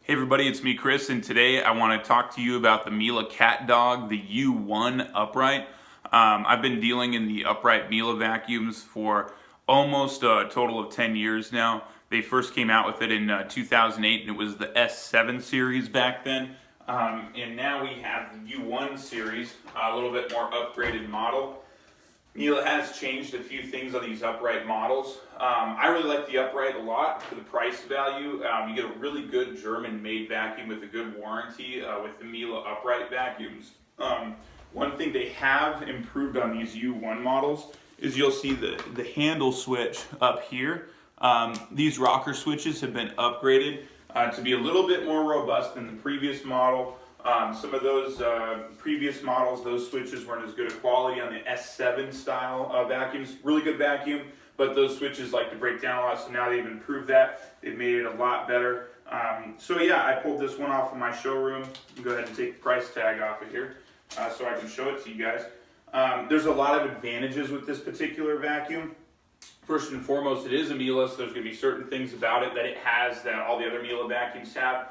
Hey everybody, it's me Chris, and today I want to talk to you about the Miele Cat Dog, the U1 upright. I've been dealing in the upright Miele vacuums for almost a total of 10 years now. They first came out with it in 2008, and it was the S7 series back then. And now we have the U1 series, a little bit more upgraded model. Miele has changed a few things on these upright models. I really like the upright a lot for the price value. You get a really good German-made vacuum with a good warranty with the Miele upright vacuums. One thing they have improved on these U1 models is you'll see the handle switch up here. These rocker switches have been upgraded to be a little bit more robust than the previous model. Some of those previous models, those switches weren't as good a quality on the S7 style vacuums. Really good vacuum, but those switches like to break down a lot, so now they've improved that. They've made it a lot better. So yeah, I pulled this one off of my showroom. Go ahead and take the price tag off of here so I can show it to you guys. There's a lot of advantages with this particular vacuum. First and foremost, it is a Miele, so there's going to be certain things about it that it has that all the other Miele vacuums have.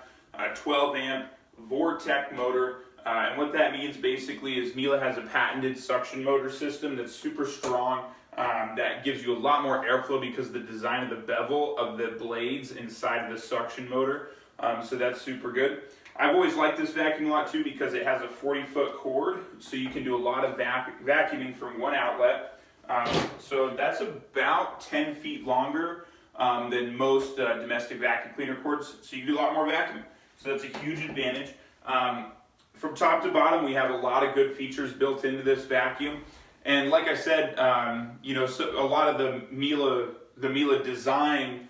12 amp Vortec motor, and what that means basically is Miele has a patented suction motor system that's super strong, that gives you a lot more airflow because of the design of the bevel of the blades inside of the suction motor, so that's super good. I've always liked this vacuum a lot too because it has a 40-foot cord, so you can do a lot of vacuuming from one outlet. So that's about 10 feet longer than most domestic vacuum cleaner cords, so you can do a lot more vacuuming. So that's a huge advantage. From top to bottom, we have a lot of good features built into this vacuum. And like I said, so a lot of the Miele design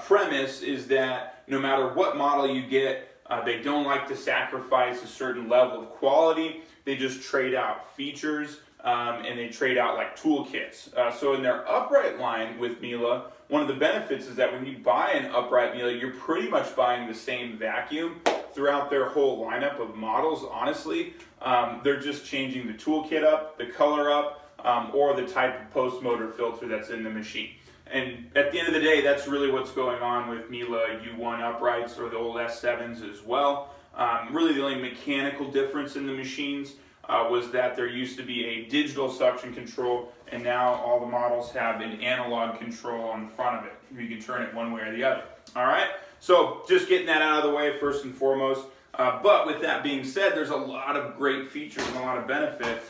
premise is that no matter what model you get, they don't like to sacrifice a certain level of quality. They just trade out features and they trade out like toolkits. So in their upright line with Miele, one of the benefits is that when you buy an upright Miele, you're pretty much buying the same vacuum throughout their whole lineup of models, honestly. They're just changing the toolkit up, the color up, or the type of post-motor filter that's in the machine. And at the end of the day, that's really what's going on with Miele U1 uprights or the old S7s as well. Really the only mechanical difference in the machines was that there used to be a digital suction control, and now all the models have an analog control on the front of it. You can turn it one way or the other. All right, so just getting that out of the way first and foremost. But with that being said, there's a lot of great features and a lot of benefits.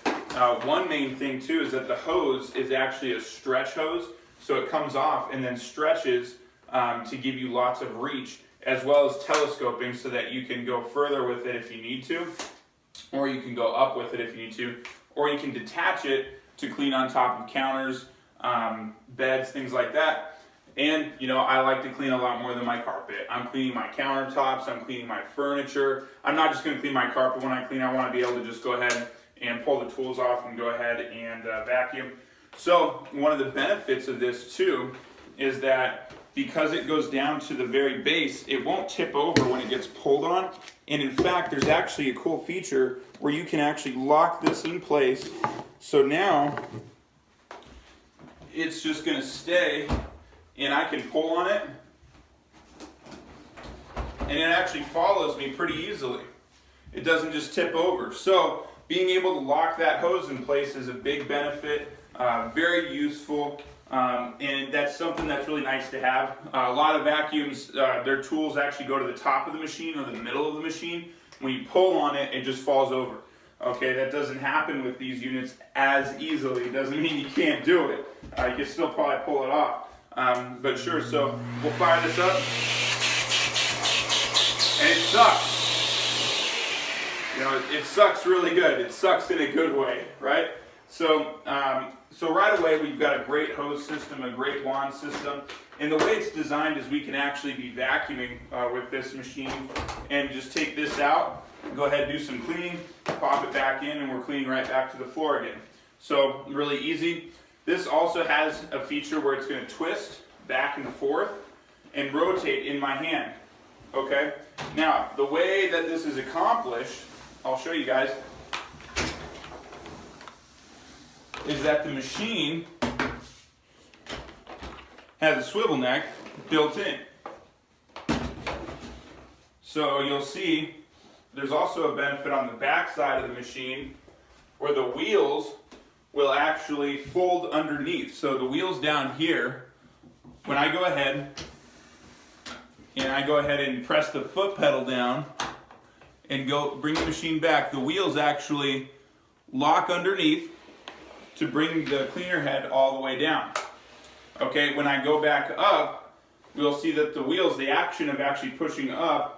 One main thing too is that the hose is actually a stretch hose, so it comes off and then stretches to give you lots of reach, as well as telescoping so that you can go further with it if you need to, or you can go up with it if you need to, or you can detach it to clean on top of counters, beds, things like that. And I like to clean a lot more than my carpet. I'm cleaning my countertops, I'm cleaning my furniture. I'm not just going to clean my carpet when I clean. I want to be able to just go ahead and pull the tools off and go ahead and vacuum. So one of the benefits of this too is that because it goes down to the very base, it won't tip over when it gets pulled on. And in fact, there's actually a cool feature where you can actually lock this in place. So now it's just going to stay, and I can pull on it, and it actually follows me pretty easily. It doesn't just tip over. So being able to lock that hose in place is a big benefit, very useful. And that's something that's really nice to have. A lot of vacuums, their tools actually go to the top of the machine or the middle of the machine. When you pull on it, it just falls over. Okay, that doesn't happen with these units as easily. It doesn't mean you can't do it. You can still probably pull it off. But sure, so we'll fire this up. And it sucks. It sucks really good. It sucks in a good way, right? So right away, we've got a great hose system, a great wand system. And the way it's designed is we can actually be vacuuming with this machine and just take this out, go ahead and do some cleaning, pop it back in, and we're cleaning right back to the floor again. So really easy. This also has a feature where it's going to twist back and forth and rotate in my hand. Okay? Now, the way that this is accomplished, I'll show you guys, is that the machine has a swivel neck built in. So you'll see there's also a benefit on the back side of the machine where the wheels will actually fold underneath. So the wheels down here, when I go ahead and press the foot pedal down and go bring the machine back, the wheels actually lock underneath to bring the cleaner head all the way down. Okay, when I go back up, we'll see that the wheels, the action of actually pushing up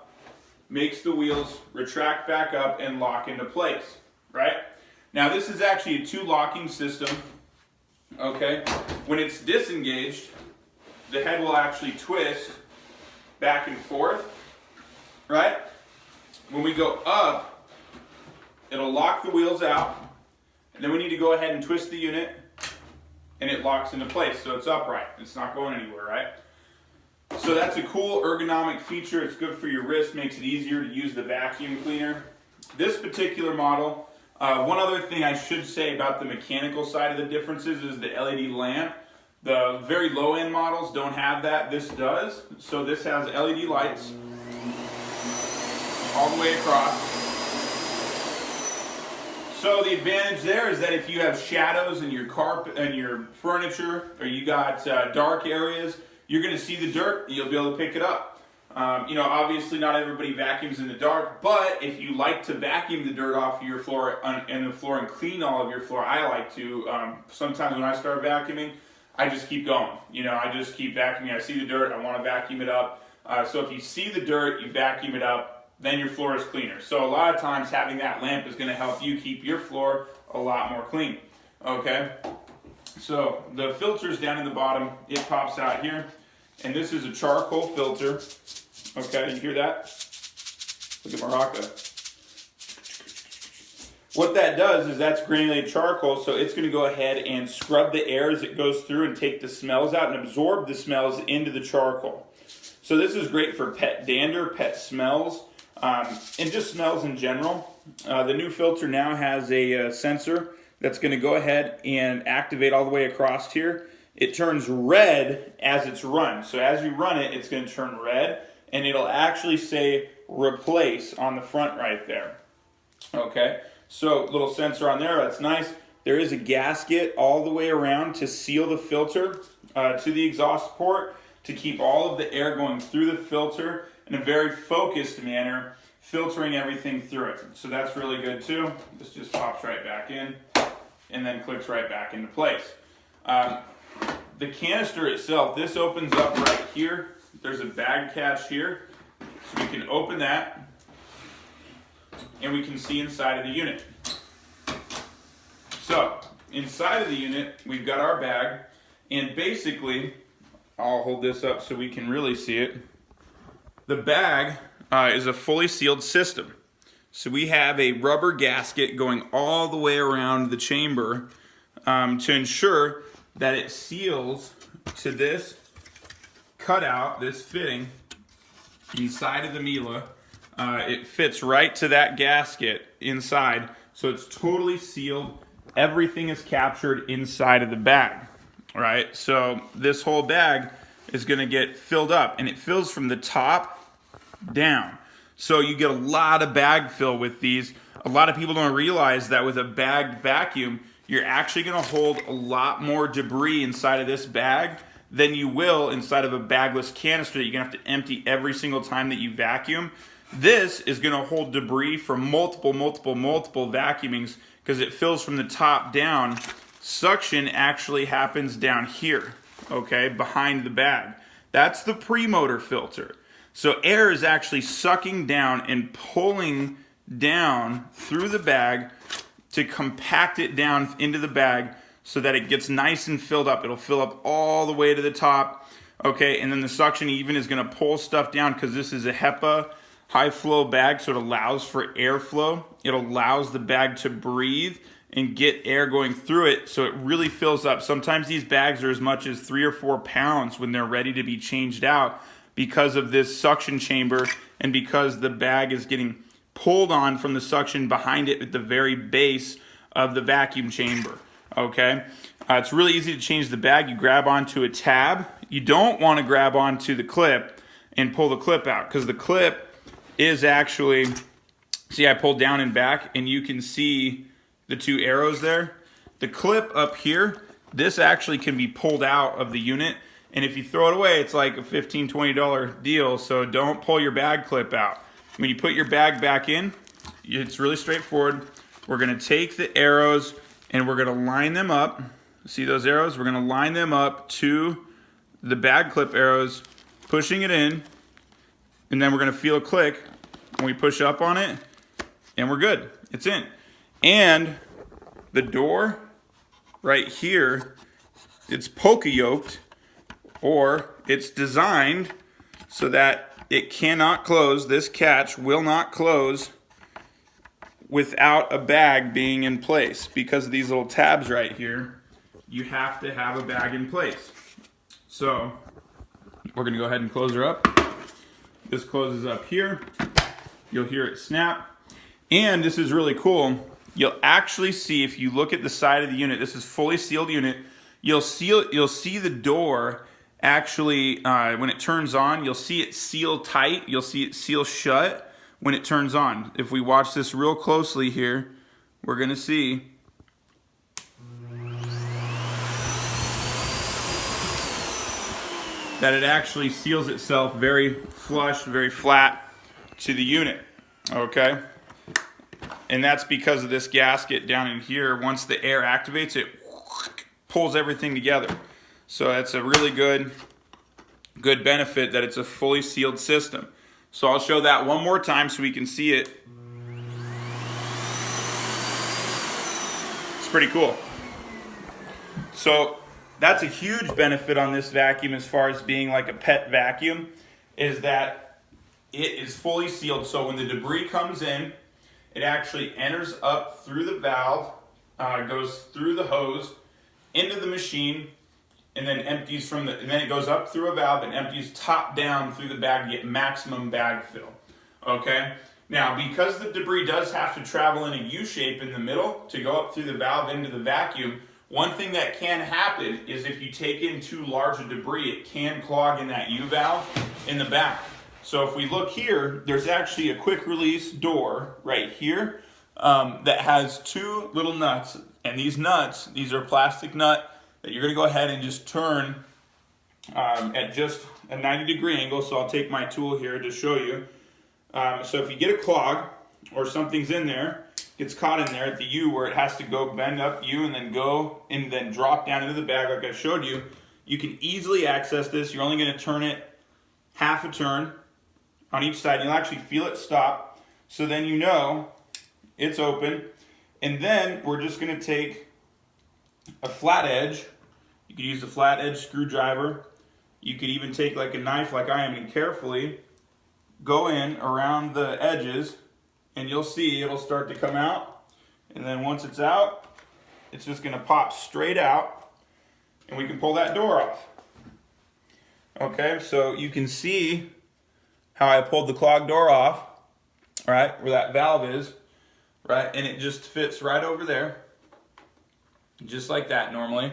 makes the wheels retract back up and lock into place, right? Now this is actually a 2 locking system, okay? When it's disengaged, the head will actually twist back and forth, right? When we go up, it'll lock the wheels out, and then we need to go ahead and twist the unit, and it locks into place, so it's upright. It's not going anywhere, right? So that's a cool ergonomic feature. It's good for your wrist, makes it easier to use the vacuum cleaner. This particular model, one other thing I should say about the mechanical side of the differences is the LED lamp. The very low-end models don't have that. This does. So this has LED lights all the way across. So the advantage there is that if you have shadows in your carpet and your furniture, or you got dark areas, you're going to see the dirt. You'll be able to pick it up. You know, obviously not everybody vacuums in the dark, but if you like to vacuum the dirt off of your floor and the floor and clean all of your floor, I like to. Sometimes when I start vacuuming, I just keep going. You know, I just keep vacuuming. I see the dirt, I want to vacuum it up. So if you see the dirt, you vacuum it up, then your floor is cleaner. So a lot of times having that lamp is going to help you keep your floor a lot more clean. Okay? So the filter's down in the bottom. It pops out here. And this is a charcoal filter. Okay, you hear that? Look at Morocco. What that does is that's granulated charcoal, so it's going to go ahead and scrub the air as it goes through and take the smells out and absorb the smells into the charcoal. So this is great for pet dander, pet smells, and just smells in general. The new filter now has a sensor that's going to go ahead and activate all the way across here. It turns red as it's run. So as you run it, it's going to turn red, and it'll actually say replace on the front right there. Okay, so little sensor on there, that's nice. There is a gasket all the way around to seal the filter to the exhaust port to keep all of the air going through the filter in a very focused manner, filtering everything through it. So that's really good too. This just pops right back in and then clicks right back into place. The canister itself, this opens up right here. There's a bag catch here. So we can open that and we can see inside of the unit. So inside of the unit, we've got our bag, and basically, I'll hold this up so we can really see it. The bag is a fully sealed system. So we have a rubber gasket going all the way around the chamber to ensure that it seals to this cutout, this fitting inside of the Miele. It fits right to that gasket inside, so it's totally sealed. Everything is captured inside of the bag, right? So this whole bag is going to get filled up, and it fills from the top down. So you get a lot of bag fill with these. A lot of people don't realize that with a bagged vacuum, you're actually going to hold a lot more debris inside of this bag than you will inside of a bagless canister that you're going to have to empty every single time that you vacuum. This is going to hold debris from multiple vacuumings because it fills from the top down. Suction actually happens down here, okay, behind the bag. That's the premotor filter. So air is actually sucking down and pulling down through the bag to compact it down into the bag so that it gets nice and filled up. It'll fill up all the way to the top, okay, and then the suction even is going to pull stuff down because this is a HEPA high flow bag, so it allows for airflow. It allows the bag to breathe and get air going through it, so it really fills up. Sometimes these bags are as much as 3 or 4 pounds when they're ready to be changed out because of this suction chamber and because the bag is getting pulled on from the suction behind it at the very base of the vacuum chamber, okay? It's really easy to change the bag. You grab onto a tab. You don't want to grab onto the clip and pull the clip out because the clip is actually, see, I pulled down and back, and you can see the two arrows there. The clip up here, this actually can be pulled out of the unit, and if you throw it away, it's like a $15, $20 deal, so don't pull your bag clip out. When you put your bag back in, it's really straightforward. We're gonna take the arrows and we're gonna line them up. See those arrows? We're gonna line them up to the bag clip arrows, pushing it in, and then we're gonna feel a click when we push up on it, and we're good, it's in. And the door right here, it's polka yoked, or it's designed so that it cannot close. This catch will not close without a bag being in place. Because of these little tabs right here, you have to have a bag in place. So we're gonna go ahead and close her up. This closes up here. You'll hear it snap. And this is really cool. You'll actually see, if you look at the side of the unit, this is fully sealed unit, you'll see the door actually, when it turns on, you'll see it seal tight, you'll see it seal shut when it turns on. If we watch this real closely here, we're gonna see that it actually seals itself very flush, very flat to the unit, okay? And that's because of this gasket down in here. Once the air activates, it pulls everything together. So that's a really good benefit that it's a fully sealed system. So I'll show that one more time so we can see it. It's pretty cool. So that's a huge benefit on this vacuum as far as being like a pet vacuum, is that it is fully sealed. So when the debris comes in, it actually enters up through the valve, goes through the hose, into the machine, and then empties and then it goes up through a valve and empties top down through the bag to get maximum bag fill. Okay? Now, because the debris does have to travel in a U shape in the middle to go up through the valve into the vacuum, one thing that can happen is if you take in too large a debris, it can clog in that U valve in the back. So if we look here, there's actually a quick release door right here that has two little nuts. And these nuts, these are a plastic nut that you're gonna go ahead and just turn at just a 90-degree angle. So I'll take my tool here to show you. So if you get a clog or something's in there, gets caught in there at the U where it has to go bend up U and then drop down into the bag like I showed you, you can easily access this. You're only gonna turn it half a turn on each side. You'll actually feel it stop. So then you know it's open. And then we're just gonna take a flat edge. You could use a flat edge screwdriver. You could even take like a knife like I am and carefully go in around the edges, and you'll see it'll start to come out. And then once it's out, it's just gonna pop straight out, and we can pull that door off. Okay, so you can see how I pulled the clog door off, right, where that valve is, right, and it just fits right over there, just like that normally.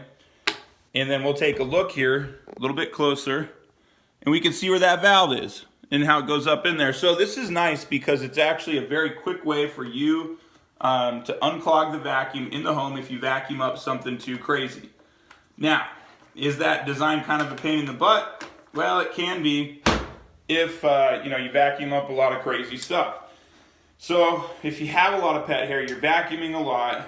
And then we'll take a look here a little bit closer, and we can see where that valve is and how it goes up in there. So this is nice because it's actually a very quick way for you to unclog the vacuum in the home if you vacuum up something too crazy. Now, is that design kind of a pain in the butt? Well, it can be if you vacuum up a lot of crazy stuff. So if you have a lot of pet hair, you're vacuuming a lot,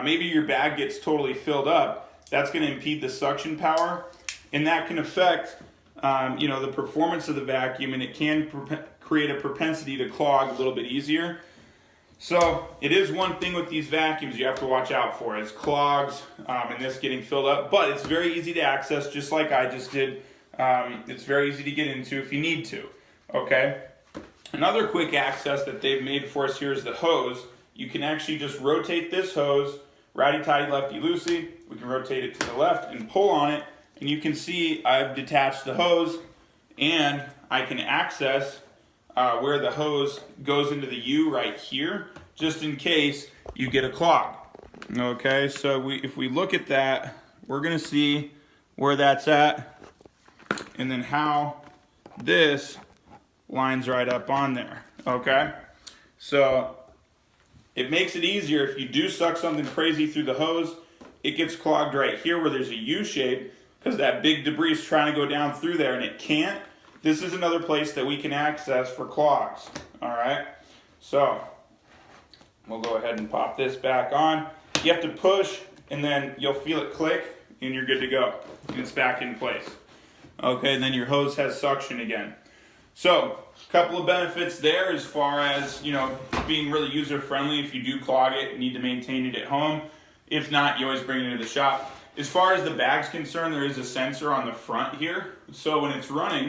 maybe your bag gets totally filled up, that's going to impede the suction power, and that can affect the performance of the vacuum, and it can create a propensity to clog a little bit easier. So it is one thing with these vacuums you have to watch out for, is clogs and this getting filled up, but it's very easy to access, just like I just did. It's very easy to get into if you need to, okay? Another quick access that they've made for us here is the hose. You can actually just rotate this hose, righty-tighty, lefty-loosey. We can rotate it to the left and pull on it, and you can see I've detached the hose, and I can access where the hose goes into the U right here, just in case you get a clog. Okay, so if we look at that, we're gonna see where that's at, and then how this lines right up on there. okay? So it makes it easier if you do suck something crazy through the hose, it gets clogged right here where there's a U shape because that big debris is trying to go down through there and it can't. This is another place that we can access for clogs, all right? So we'll go ahead and pop this back on. You have to push and then you'll feel it click and you're good to go. And it's back in place. Okay, then your hose has suction again. So, a couple of benefits there as far as, you know, being really user friendly if you do clog it and need to maintain it at home. If not, you always bring it to the shop. As far as the bag's concerned, there is a sensor on the front here. So when it's running,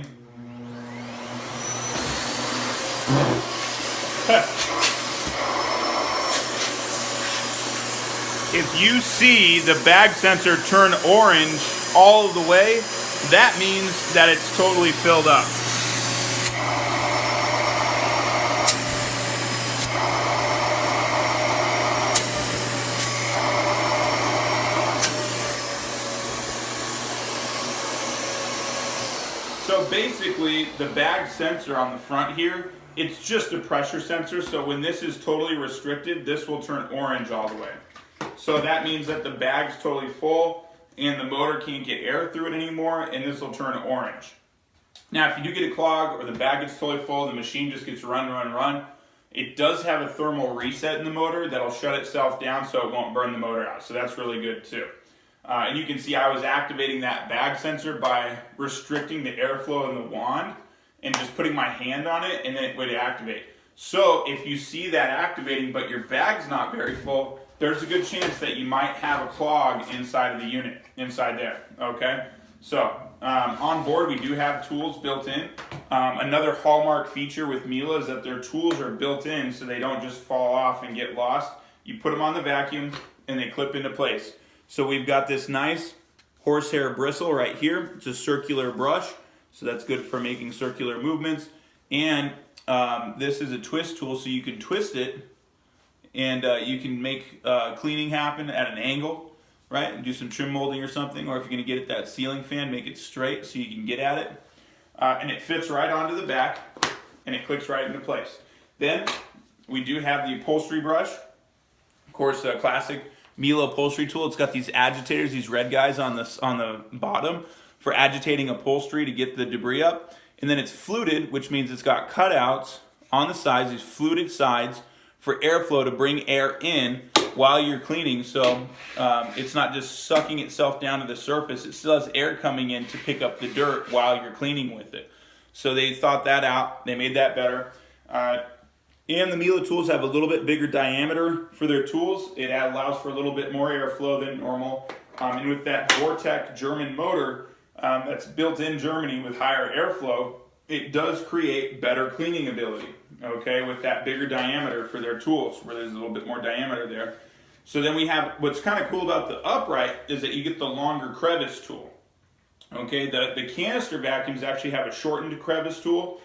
if you see the bag sensor turn orange all the way, that means that it's totally filled up. So basically, the bag sensor on the front here, it's just a pressure sensor, so when this is totally restricted, this will turn orange all the way. So that means that the bag's totally full and the motor can't get air through it anymore, and this will turn orange. Now, if you do get a clog or the bag gets totally full, the machine just gets run, it does have a thermal reset in the motor that'll shut itself down so it won't burn the motor out. So that's really good too. And you can see I was activating that bag sensor by restricting the airflow in the wand and just putting my hand on it, and then it would activate. So if you see that activating but your bag's not very full, there's a good chance that you might have a clog inside of the unit, inside there, okay? So on board we do have tools built in. Another hallmark feature with Miele is that their tools are built in so they don't just fall off and get lost. You put them on the vacuum and they clip into place. So we've got this nice horsehair bristle right here. It's a circular brush, so that's good for making circular movements. And this is a twist tool, so you can twist it and you can make cleaning happen at an angle, right? And do some trim molding or something, or if you're gonna get at that ceiling fan, make it straight so you can get at it. And it fits right onto the back and it clicks right into place. Then we do have the upholstery brush. Of course, a classic Miele upholstery tool. It's got these agitators, these red guys on the bottom for agitating upholstery to get the debris up. And then it's fluted, which means it's got cutouts on the sides, these fluted sides for airflow to bring air in while you're cleaning. So it's not just sucking itself down to the surface. It still has air coming in to pick up the dirt while you're cleaning with it. So they thought that out. They made that better. And the Miele tools have a little bit bigger diameter for their tools. It allows for a little bit more airflow than normal. And with that Vortec German motor that's built in Germany with higher airflow, it does create better cleaning ability, okay, with that bigger diameter for their tools, where there's a little bit more diameter there. So then we have, what's kind of cool about the upright is that you get the longer crevice tool. Okay, the canister vacuums actually have a shortened crevice tool.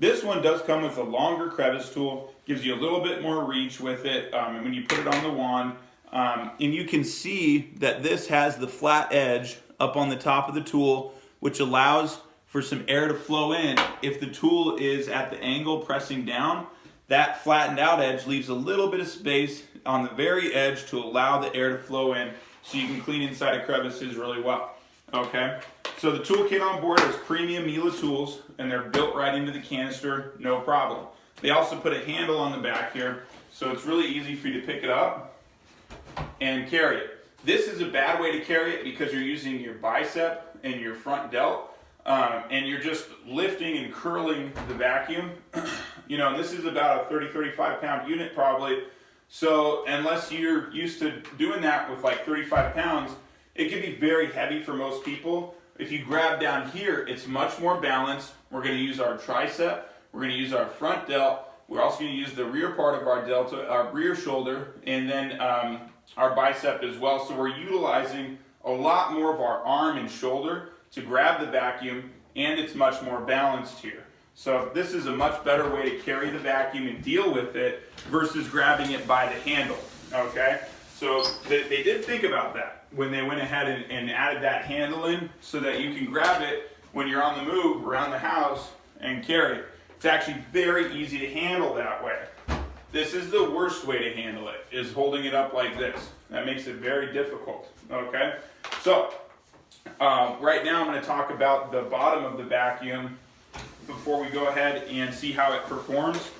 This one does come with a longer crevice tool, gives you a little bit more reach with it when you put it on the wand. And you can see that this has the flat edge up on the top of the tool, which allows for some air to flow in. If the tool is at the angle pressing down, that flattened out edge leaves a little bit of space on the very edge to allow the air to flow in so you can clean inside of crevices really well. Okay, so the toolkit on board is premium Miele tools, and they're built right into the canister, no problem. They also put a handle on the back here, so it's really easy for you to pick it up and carry it. This is a bad way to carry it because you're using your bicep and your front delt, and you're just lifting and curling the vacuum. You know, this is about a 30-35 pound unit probably, so unless you're used to doing that with like 35 pounds, it can be very heavy for most people. If you grab down here, it's much more balanced. We're going to use our tricep, we're going to use our front delt, we're also going to use the rear part of our delta, our rear shoulder, and then our bicep as well. So we're utilizing a lot more of our arm and shoulder to grab the vacuum, and it's much more balanced here. So this is a much better way to carry the vacuum and deal with it versus grabbing it by the handle, okay? So they did think about that when they went ahead and added that handle in so that you can grab it when you're on the move around the house and carry it. It's actually very easy to handle that way. This is the worst way to handle it, is holding it up like this. That makes it very difficult, okay? So, right now I'm going to talk about the bottom of the vacuum before we go ahead and see how it performs.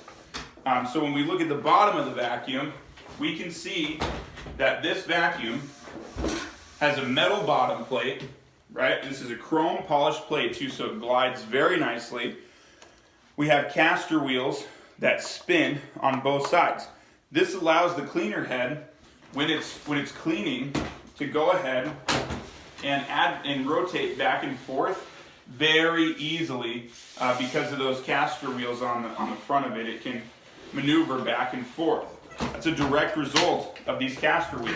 So when we look at the bottom of the vacuum, we can see that this vacuum has a metal bottom plate, right? This is a chrome polished plate too, so it glides very nicely. We have caster wheels that spin on both sides. This allows the cleaner head, when it's cleaning, to go ahead and add and rotate back and forth very easily because of those caster wheels on the front of it. It can maneuver back and forth. That's a direct result of these caster wheels.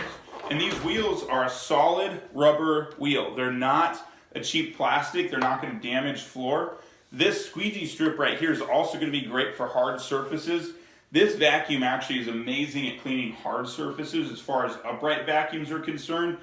And these wheels are a solid rubber wheel. They're not a cheap plastic. They're not going to damage floor. This squeegee strip right here is also going to be great for hard surfaces. This vacuum actually is amazing at cleaning hard surfaces as far as upright vacuums are concerned.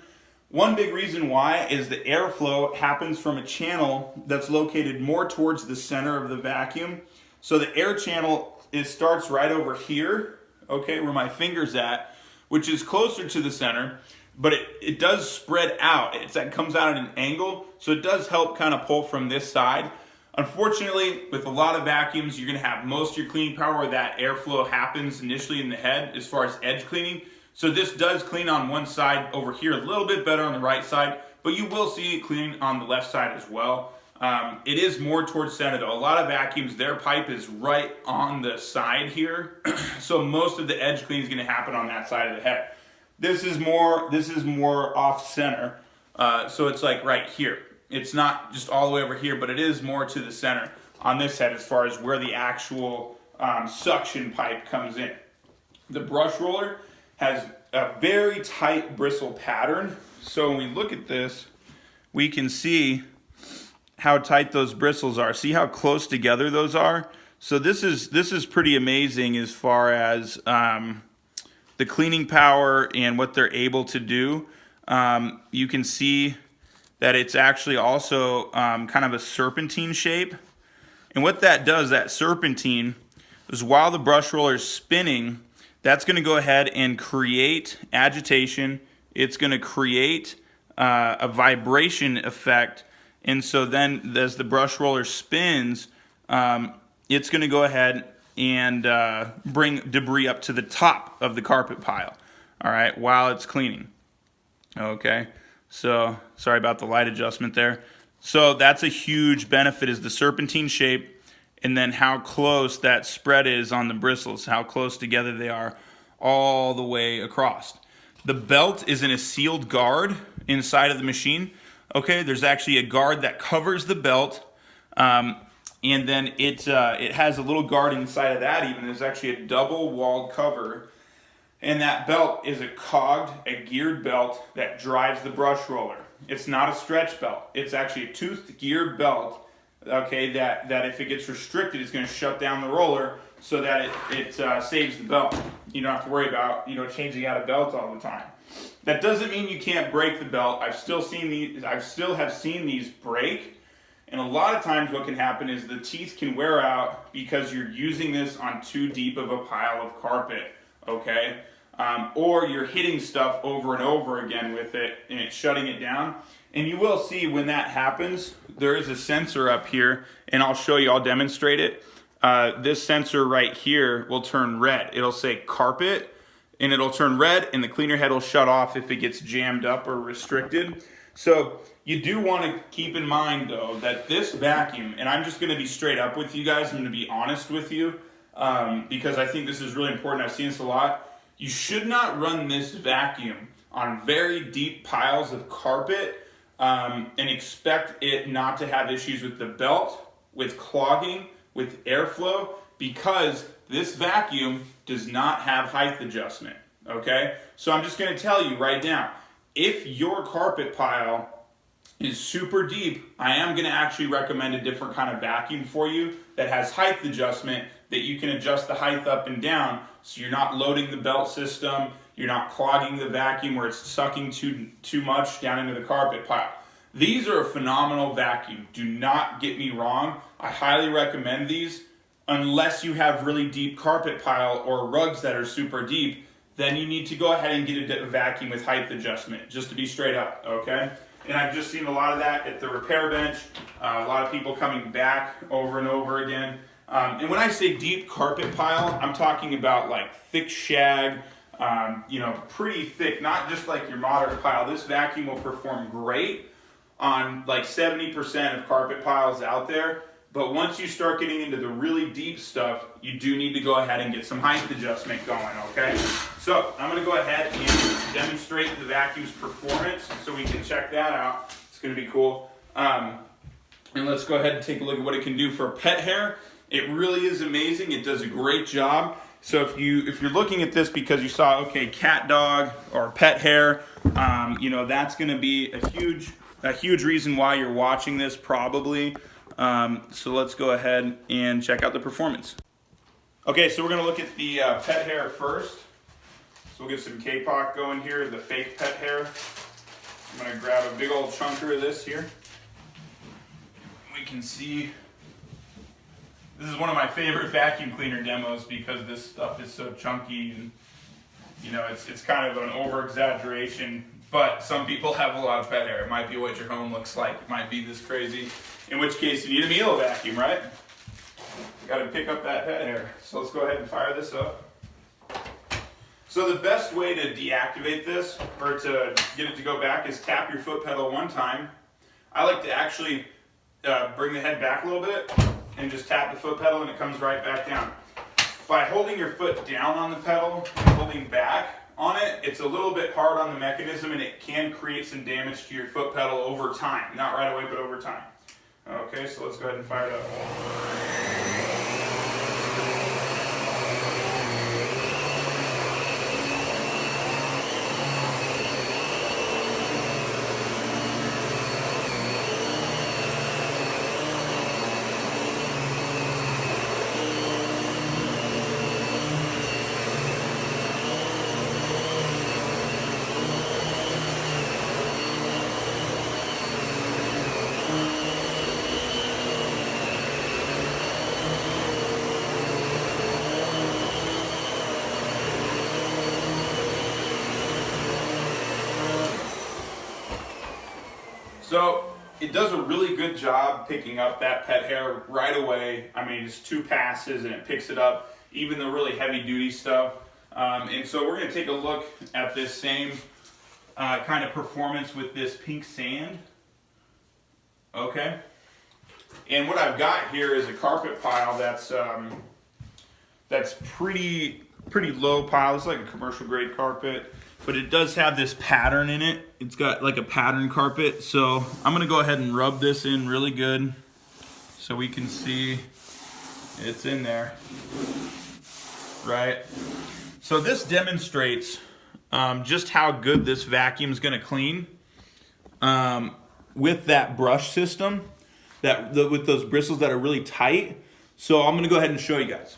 One big reason why is the airflow happens from a channel that's located more towards the center of the vacuum. So the air channel starts right over here, okay, where my finger's at, which is closer to the center, but it does spread out. It comes out at an angle, so it does help kind of pull from this side. Unfortunately, with a lot of vacuums, you're going to have most of your cleaning power where that airflow happens initially in the head as far as edge cleaning. So this does clean on one side over here a little bit better on the right side, but you will see it clean on the left side as well. It is more towards center though. A lot of vacuums, their pipe is right on the side here. So most of the edge cleaning is going to happen on that side of the head. This is more off center. So it's like right here. It's not just all the way over here, but it is more to the center on this head as far as where the actual suction pipe comes in. The brush roller has a very tight bristle pattern. So when we look at this, we can see how tight those bristles are. See how close together those are? So this is pretty amazing as far as the cleaning power and what they're able to do. You can see that it's actually also kind of a serpentine shape. And what that does, that serpentine, is while the brush roller is spinning, that's going to go ahead and create agitation. It's going to create a vibration effect. And so then as the brush roller spins, it's going to go ahead and bring debris up to the top of the carpet pile, all right, while it's cleaning. Okay, so sorry about the light adjustment there. So that's a huge benefit, is the serpentine shape, and then how close that spread is on the bristles, how close together they are all the way across. The belt is in a sealed guard inside of the machine. Okay, there's actually a guard that covers the belt, and then it has a little guard inside of that even. There's actually a double-walled cover, and that belt is a geared belt that drives the brush roller. It's not a stretch belt. It's actually a toothed geared belt, okay, that if it gets restricted, it's going to shut down the roller so that it saves the belt. You don't have to worry about, changing out a belt all the time. That doesn't mean you can't break the belt. I still have seen these break, and a lot of times what can happen is the teeth can wear out because you're using this on too deep of a pile of carpet, okay? Or you're hitting stuff over and over again with it and it's shutting it down. And you will see when that happens, there is a sensor up here, and I'll show you, I'll demonstrate it. This sensor right here will turn red. It'll say carpet, and it'll turn red, and the cleaner head will shut off if it gets jammed up or restricted. So you do want to keep in mind though that this vacuum, and I'm just going to be straight up with you guys, I'm going to be honest with you, because I think this is really important. I've seen this a lot. You should not run this vacuum on very deep piles of carpet and expect it not to have issues with the belt, with clogging, with airflow, because this vacuum does not have height adjustment, okay? So I'm just going to tell you right now, if your carpet pile is super deep, I am going to actually recommend a different kind of vacuum for you that has height adjustment, that you can adjust the height up and down, so you're not loading the belt system, you're not clogging the vacuum where it's sucking too much down into the carpet pile. These are a phenomenal vacuum. Do not get me wrong. I highly recommend these. unless you have really deep carpet pile or rugs that are super deep, then you need to go ahead and get a vacuum with height adjustment, just to be straight up, okay? And I've just seen a lot of that at the repair bench, a lot of people coming back over and over again. And when I say deep carpet pile, I'm talking about like thick shag, you know, pretty thick, not just like your moderate pile. This vacuum will perform great on like 70% of carpet piles out there. But once you start getting into the really deep stuff, you do need to go ahead and get some height adjustment going, okay? So I'm gonna go ahead and demonstrate the vacuum's performance so we can check that out. It's gonna be cool. And let's go ahead and take a look at what it can do for pet hair. It really is amazing. It does a great job. So if you're looking at this because you saw, okay, cat, dog, or pet hair, you know, that's gonna be a huge reason why you're watching this probably. So let's go ahead and check out the performance. Okay, so we're going to look at the pet hair first. So we'll get some K-Pop going here, the fake pet hair. I'm going to grab a big old chunker of this here. We can see, this is one of my favorite vacuum cleaner demos because this stuff is so chunky and, you know, it's kind of an over-exaggeration, but some people have a lot of pet hair. It might be what your home looks like. It might be this crazy. In which case you need a Miele vacuum, right? You gotta pick up that pet hair. So let's go ahead and fire this up. So the best way to deactivate this, or to get it to go back, is tap your foot pedal one time. I like to actually bring the head back a little bit and just tap the foot pedal and it comes right back down. By holding your foot down on the pedal and holding back on it, it's a little bit hard on the mechanism and it can create some damage to your foot pedal over time. Not right away, but over time. Okay, so let's go ahead and fire it up. So it does a really good job picking up that pet hair right away. I mean, it's 2 passes and it picks it up, even the really heavy duty stuff. And so we're gonna take a look at this same kind of performance with this pink sand. Okay. And what I've got here is a carpet pile that's pretty low pile. It's like a commercial grade carpet. But it does have this pattern in it. It's got like a pattern carpet. So I'm gonna go ahead and rub this in really good so we can see it's in there, right? So this demonstrates just how good this vacuum is gonna clean with that brush system, with those bristles that are really tight. So I'm gonna go ahead and show you guys.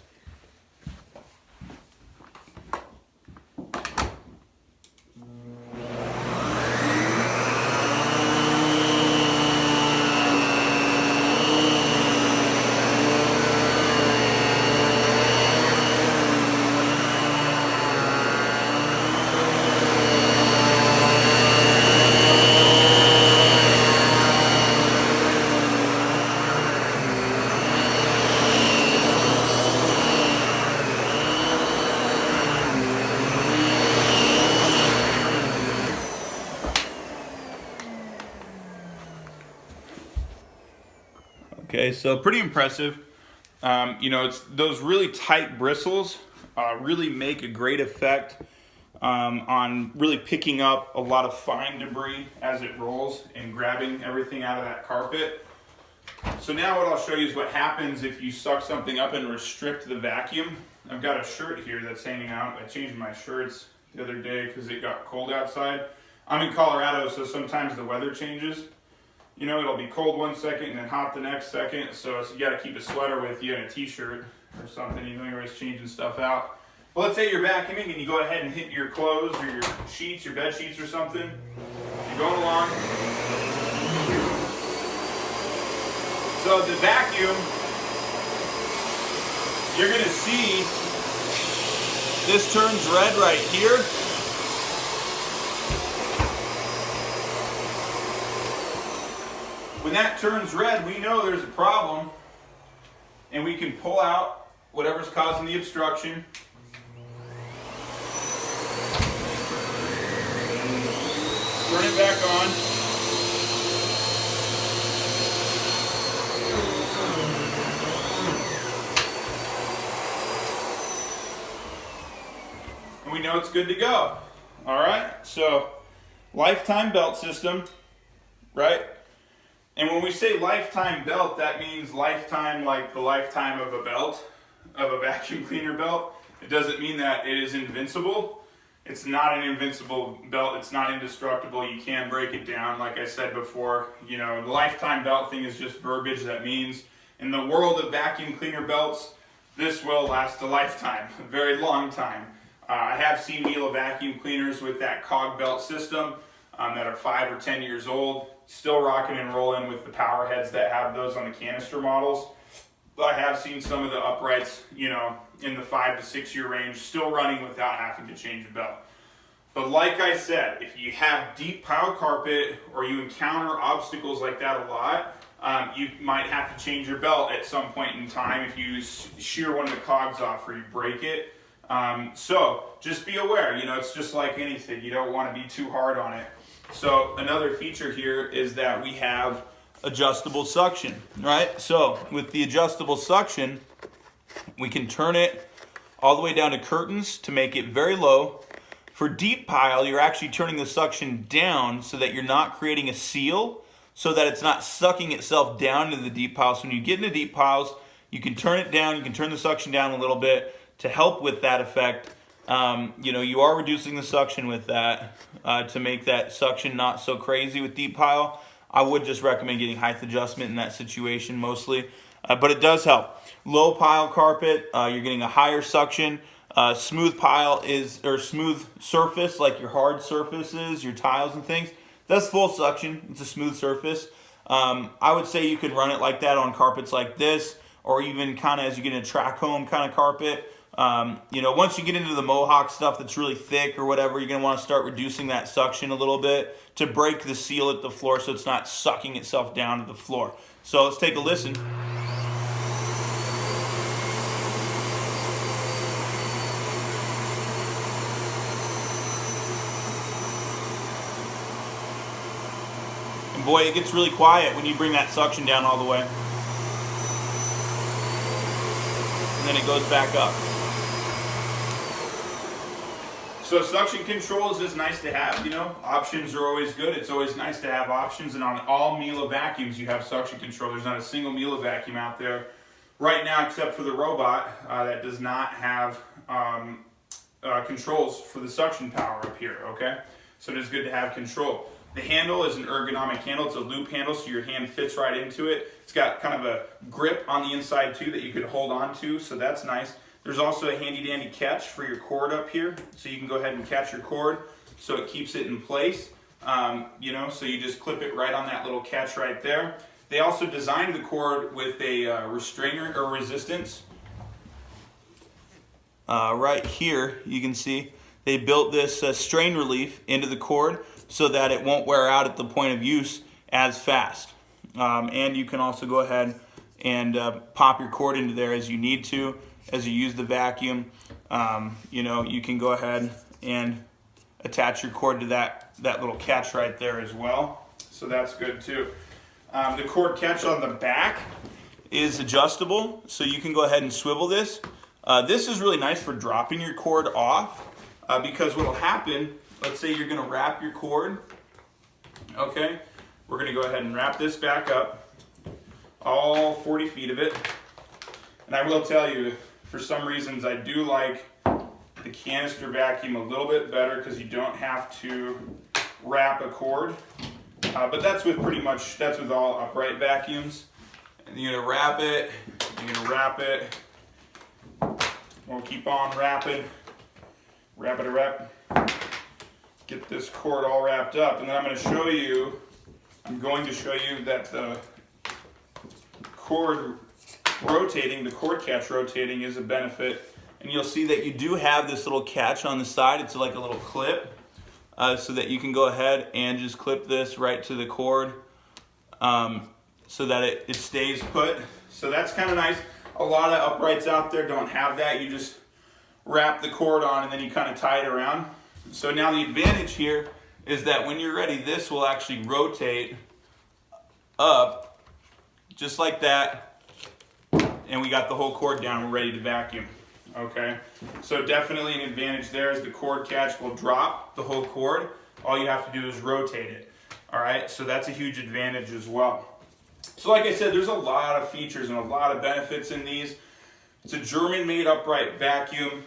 Okay, so pretty impressive. You know, it's those really tight bristles really make a great effect on really picking up a lot of fine debris as it rolls and grabbing everything out of that carpet. So now what I'll show you is what happens if you suck something up and restrict the vacuum. I've got a shirt here that's hanging out. I changed my shirts the other day because it got cold outside. I'm in Colorado, so sometimes the weather changes. You know, it'll be cold one second and then hot the next second, so you gotta keep a sweater with you and a t-shirt or something, you know, you're always changing stuff out. Well, let's say you're vacuuming and you go ahead and hit your clothes or your sheets, your bed sheets or something. You're going along. So the vacuum you're gonna see this turns red right here. When that turns red, we know there's a problem, and we can pull out whatever's causing the obstruction. Turn it back on. And we know it's good to go. All right, so lifetime belt system, right? And when we say lifetime belt, that means lifetime like the lifetime of a belt, of a vacuum cleaner belt. It doesn't mean that it is invincible. It's not an invincible belt. It's not indestructible. You can break it down. Like I said before, you know, the lifetime belt thing is just verbiage. That means in the world of vacuum cleaner belts, this will last a lifetime, a very long time. I have seen Miele vacuum cleaners with that cog belt system that are 5 or 10 years old, still rocking and rolling with the power heads that have those on the canister models. But I have seen some of the uprights, you know, in the 5 to 6 year range, still running without having to change a belt. But like I said, if you have deep pile carpet or you encounter obstacles like that a lot, you might have to change your belt at some point in time if you shear one of the cogs off or you break it. So just be aware, you know, it's just like anything. You don't want to be too hard on it. So another feature here is that we have adjustable suction, right? So with the adjustable suction, we can turn it all the way down to curtains to make it very low. For deep pile, you're actually turning the suction down so that you're not creating a seal, so that it's not sucking itself down into the deep piles. So when you get into deep piles, you can turn it down, you can turn the suction down a little bit to help with that effect. You know, you are reducing the suction with that to make that suction not so crazy with deep pile. I would just recommend getting height adjustment in that situation mostly, but it does help. Low pile carpet, you're getting a higher suction. Smooth pile or smooth surface, like your hard surfaces, your tiles and things, that's full suction. It's a smooth surface. I would say you could run it like that on carpets like this, or even kind of as you get in a track home kind of carpet. You know, once you get into the Mohawk stuff that's really thick or whatever, you're going to want to start reducing that suction a little bit to break the seal at the floor so it's not sucking itself down to the floor. So let's take a listen. And boy, it gets really quiet when you bring that suction down all the way. And then it goes back up. So suction control is just nice to have, you know. Options are always good. It's always nice to have options, and on all Miele vacuums you have suction control. There's not a single Miele vacuum out there right now except for the robot that does not have controls for the suction power up here, okay? So it is good to have control. The handle is an ergonomic handle. It's a loop handle, so your hand fits right into it. It's got kind of a grip on the inside too that you could hold on to, so that's nice. There's also a handy dandy catch for your cord up here, so you can go ahead and catch your cord so it keeps it in place. You know, so you just clip it right on that little catch right there. They also designed the cord with a restrainer or resistance. Right here, you can see they built this strain relief into the cord so that it won't wear out at the point of use as fast. And you can also go ahead and pop your cord into there as you need to, as you use the vacuum. You know, you can go ahead and attach your cord to that little catch right there as well. So that's good too. The cord catch on the back is adjustable, so you can go ahead and swivel this. This is really nice for dropping your cord off because what will happen, let's say you're gonna wrap your cord, okay? We're gonna go ahead and wrap this back up, all 40 feet of it. And I will tell you, for some reasons, I do like the canister vacuum a little bit better because you don't have to wrap a cord. But that's with that's with all upright vacuums. And you're gonna wrap it, you're gonna wrap it. We'll keep on wrapping, wrap it. Get this cord all wrapped up, and then I'm going to show you that the cord rotating, the cord catch rotating is a benefit. And you'll see that you do have this little catch on the side. It's like a little clip, so that you can go ahead and just clip this right to the cord, so that it stays put. So that's kind of nice. A lot of uprights out there don't have that. You just wrap the cord on and then you kind of tie it around. So now the advantage here is that when you're ready, this will actually rotate up just like that, and we got the whole cord down. We're ready to vacuum. Okay, so definitely an advantage there is the cord catch will drop the whole cord. All you have to do is rotate it. All right, so that's a huge advantage as well. So like I said, there's a lot of features and a lot of benefits in these. It's a German-made upright vacuum.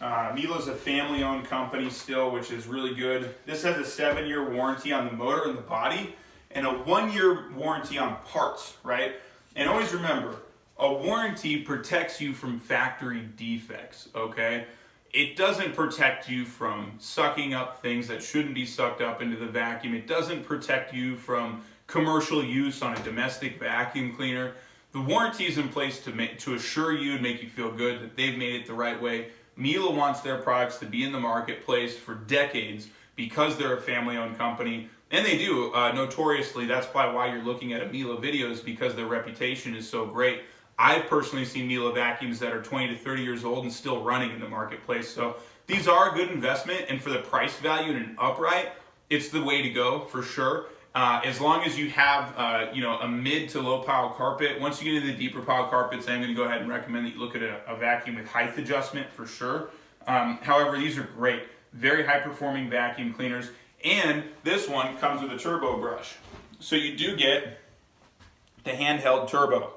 Miele is a family-owned company still, which is really good. This has a 7-year warranty on the motor and the body, and a 1-year warranty on parts, right? And always remember, a warranty protects you from factory defects, okay? It doesn't protect you from sucking up things that shouldn't be sucked up into the vacuum. It doesn't protect you from commercial use on a domestic vacuum cleaner. The warranty is in place to assure you and make you feel good that they've made it the right way. Miele wants their products to be in the marketplace for decades because they're a family-owned company. And they do, notoriously. That's probably why you're looking at a Miele video, is because their reputation is so great. I've personally seen Miele vacuums that are 20 to 30 years old and still running in the marketplace. So these are a good investment, and for the price value in an upright, it's the way to go for sure. As long as you have a mid to low pile carpet. Once you get into the deeper pile carpets, I'm going to go ahead and recommend that you look at a vacuum with height adjustment for sure. However, these are great, very high performing vacuum cleaners, and this one comes with a turbo brush. So you do get the handheld turbo.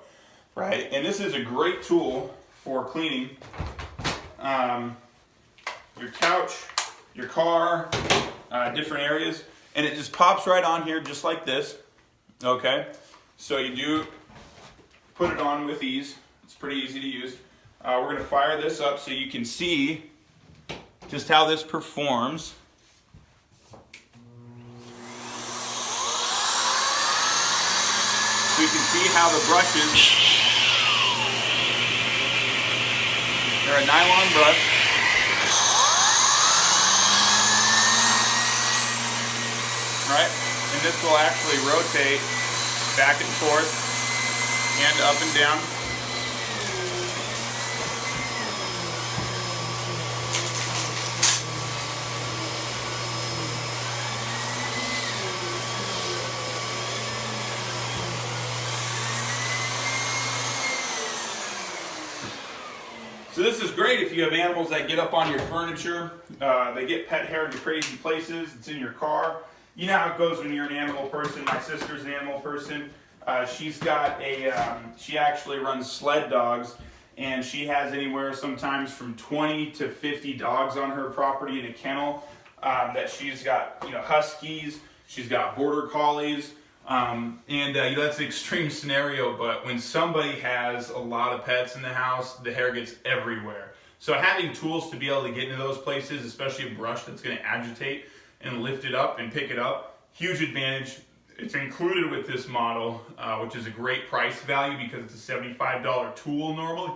Right, and this is a great tool for cleaning your couch, your car, different areas, and it just pops right on here just like this. Okay, so you do put it on with ease. It's pretty easy to use. We're going to fire this up so you can see just how this performs. So you can see how the brushes. They're a nylon brush. Right? And this will actually rotate back and forth and up and down. So this is great if you have animals that get up on your furniture, they get pet hair in crazy places, it's in your car. You know how it goes when you're an animal person. My sister's an animal person. She's got she actually runs sled dogs, and she has anywhere sometimes from 20 to 50 dogs on her property in a kennel. That she's got, huskies, she's got border collies. That's an extreme scenario, but when somebody has a lot of pets in the house, the hair gets everywhere. So having tools to be able to get into those places, especially a brush that's going to agitate and lift it up and pick it up, huge advantage. It's included with this model, which is a great price value because it's a $75 tool normally.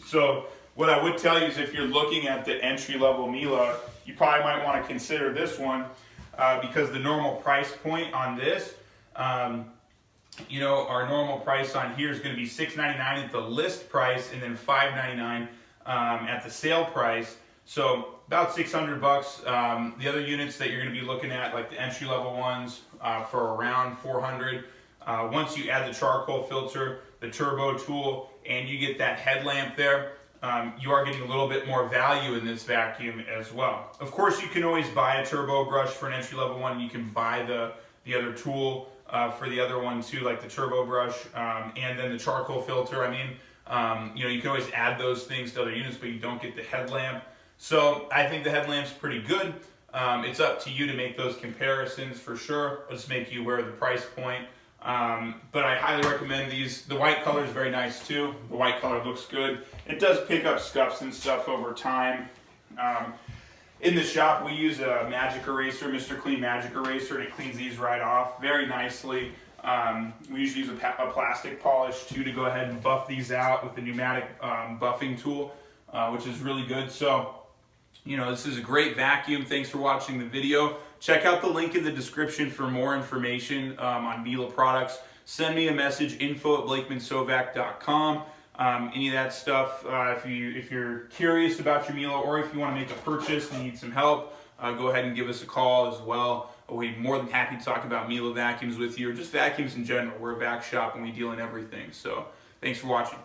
So what I would tell you is if you're looking at the entry-level Miele, you probably might want to consider this one because the normal price point on this, our normal price on here is going to be $6.99 at the list price, and then $5.99 at the sale price. So about $600. The other units that you're going to be looking at, like the entry-level ones, for around $400. Once you add the charcoal filter, the turbo tool, and you get that headlamp there, you are getting a little bit more value in this vacuum as well. Of course, you can always buy a turbo brush for an entry-level one. You can buy the other tool for the other one too, like the turbo brush, and then the charcoal filter. You can always add those things to other units, but you don't get the headlamp. So I think the headlamp's pretty good. It's up to you to make those comparisons for sure. Let's make you aware of the price point. But I highly recommend these. The white color is very nice too. The white color looks good. It does pick up scuffs and stuff over time. In the shop, we use a magic eraser, Mr. Clean magic eraser, and it cleans these right off very nicely. We usually use a plastic polish too to go ahead and buff these out with the pneumatic buffing tool, which is really good. So, this is a great vacuum. Thanks for watching the video. Check out the link in the description for more information on Miele products. Send me a message, info@blakemansovac.com. Any of that stuff. If you're curious about your Miele, or if you want to make a purchase and need some help, go ahead and give us a call as well. We'd be more than happy to talk about Miele vacuums with you, or just vacuums in general. We're a vac shop and we deal in everything. So thanks for watching.